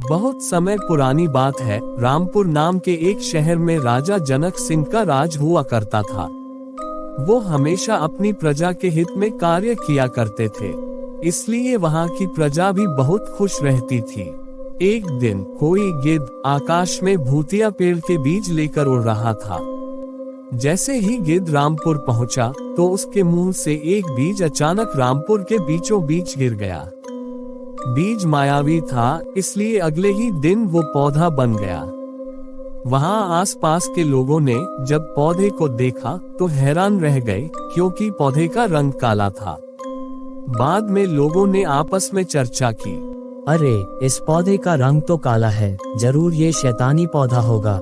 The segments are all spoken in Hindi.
बहुत समय पुरानी बात है, रामपुर नाम के एक शहर में राजा जनक सिंह का राज हुआ करता था। वो हमेशा अपनी प्रजा के हित में कार्य किया करते थे, इसलिए वहाँ की प्रजा भी बहुत खुश रहती थी। एक दिन कोई गिद्ध आकाश में भूतिया पेड़ के बीज लेकर उड़ रहा था। जैसे ही गिद्ध रामपुर पहुंचा, तो उसके मुंह से एक बीज अचानक रामपुर के बीचों बीच गिर गया। बीज मायावी था, इसलिए अगले ही दिन वो पौधा बन गया। वहाँ आसपास के लोगों ने जब पौधे को देखा तो हैरान रह गए, क्योंकि पौधे का रंग काला था। बाद में लोगों ने आपस में चर्चा की, अरे इस पौधे का रंग तो काला है, जरूर ये शैतानी पौधा होगा।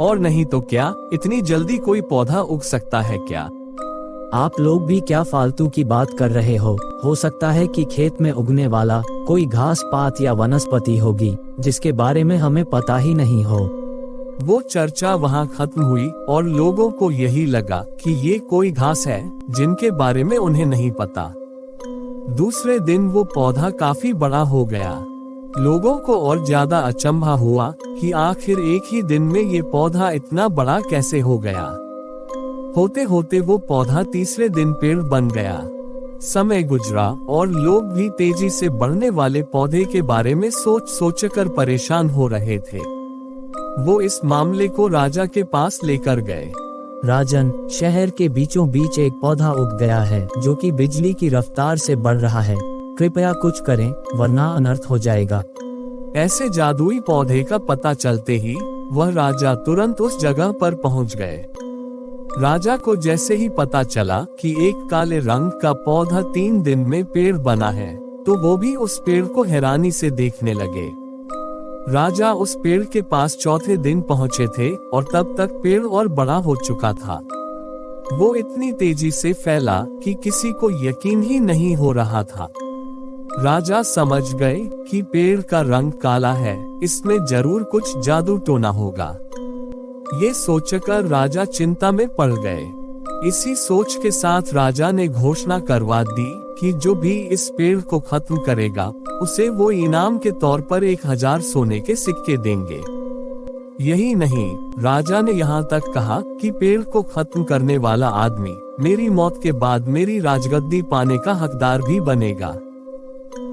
और नहीं तो क्या, इतनी जल्दी कोई पौधा उग सकता है क्या? आप लोग भी क्या फालतू की बात कर रहे हो सकता है कि खेत में उगने वाला कोई घास पात या वनस्पति होगी, जिसके बारे में हमें पता ही नहीं हो। वो चर्चा वहाँ खत्म हुई और लोगों को यही लगा कि ये कोई घास है जिनके बारे में उन्हें नहीं पता। दूसरे दिन वो पौधा काफी बड़ा हो गया। लोगों को और ज्यादा अचंभा हुआ कि आखिर एक ही दिन में ये पौधा इतना बड़ा कैसे हो गया। होते होते वो पौधा तीसरे दिन पेड़ बन गया। समय गुजरा और लोग भी तेजी से बढ़ने वाले पौधे के बारे में सोचकर परेशान हो रहे थे। वो इस मामले को राजा के पास लेकर गए। राजन, शहर के बीचों बीच एक पौधा उग गया है जो कि बिजली की रफ्तार से बढ़ रहा है। कृपया कुछ करें, वरना अनर्थ हो जाएगा। ऐसे जादुई पौधे का पता चलते ही वह राजा तुरंत उस जगह पर पहुंच गए। राजा को जैसे ही पता चला कि एक काले रंग का पौधा 3 दिन में पेड़ बना है, तो वो भी उस पेड़ को हैरानी से देखने लगे। राजा उस पेड़ के पास चौथे दिन पहुंचे थे और तब तक पेड़ और बड़ा हो चुका था। वो इतनी तेजी से फैला कि किसी को यकीन ही नहीं हो रहा था। राजा समझ गए कि पेड़ का रंग काला है, इसमें जरूर कुछ जादू टोना होगा। ये सोचकर राजा चिंता में पड़ गए। इसी सोच के साथ राजा ने घोषणा करवा दी कि जो भी इस पेड़ को खत्म करेगा, उसे वो इनाम के तौर पर 1000 सोने के सिक्के देंगे। यही नहीं, राजा ने यहाँ तक कहा कि पेड़ को खत्म करने वाला आदमी मेरी मौत के बाद मेरी राजगद्दी पाने का हकदार भी बनेगा।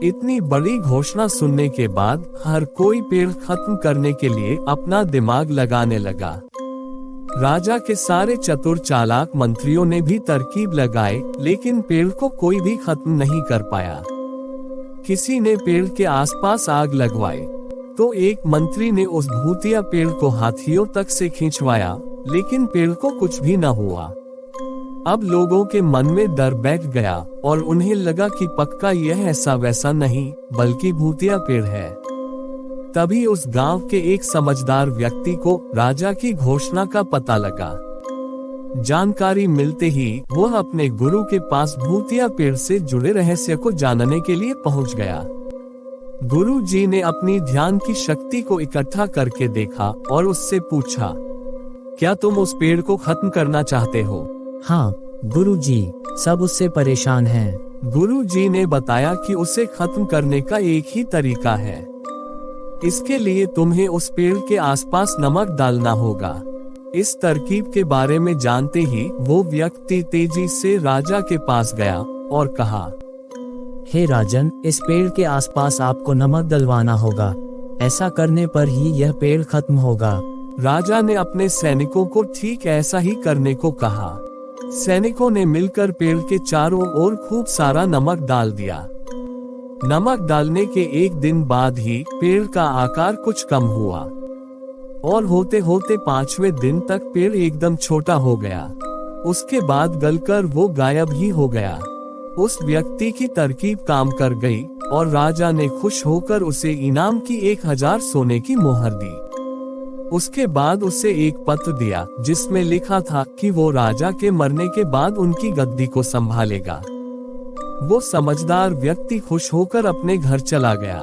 इतनी बड़ी घोषणा सुनने के बाद हर कोई पेड़ खत्म करने के लिए अपना दिमाग लगाने लगा। राजा के सारे चतुर चालाक मंत्रियों ने भी तरकीब लगाए, लेकिन पेड़ को कोई भी खत्म नहीं कर पाया। किसी ने पेड़ के आसपास आग लगवाई, तो एक मंत्री ने उस भूतिया पेड़ को हाथियों तक से खींचवाया, लेकिन पेड़ को कुछ भी न हुआ। अब लोगों के मन में डर बैठ गया और उन्हें लगा कि पक्का यह ऐसा वैसा नहीं, बल्कि भूतिया पेड़ है। तभी उस गांव के एक समझदार व्यक्ति को राजा की घोषणा का पता लगा। जानकारी मिलते ही वह अपने गुरु के पास भूतिया पेड़ से जुड़े रहस्य को जानने के लिए पहुंच गया। गुरु जी ने अपनी ध्यान की शक्ति को इकट्ठा करके देखा और उससे पूछा, क्या तुम उस पेड़ को खत्म करना चाहते हो? हाँ गुरुजी, सब उससे परेशान हैं। गुरु जी ने बताया कि उसे खत्म करने का एक ही तरीका है। इसके लिए तुम्हें उस पेड़ के आसपास नमक डालना होगा। इस तरकीब के बारे में जानते ही वो व्यक्ति तेजी से राजा के पास गया और कहा, हे राजन, इस पेड़ के आसपास आपको नमक डलवाना होगा। ऐसा करने पर ही यह पेड़ खत्म होगा। राजा ने अपने सैनिकों को ठीक ऐसा ही करने को कहा। सैनिकों ने मिलकर पेड़ के चारों ओर खूब सारा नमक डाल दिया। नमक डालने के एक दिन बाद ही पेड़ का आकार कुछ कम हुआ और होते होते 5वें दिन तक पेड़ एकदम छोटा हो गया। उसके बाद गलकर वो गायब ही हो गया। उस व्यक्ति की तरकीब काम कर गई और राजा ने खुश होकर उसे इनाम की 1000 सोने की मोहर दी। उसके बाद उसे एक पत्र दिया जिसमें लिखा था कि वो राजा के मरने के बाद उनकी गद्दी को संभालेगा। वो समझदार व्यक्ति खुश होकर अपने घर चला गया।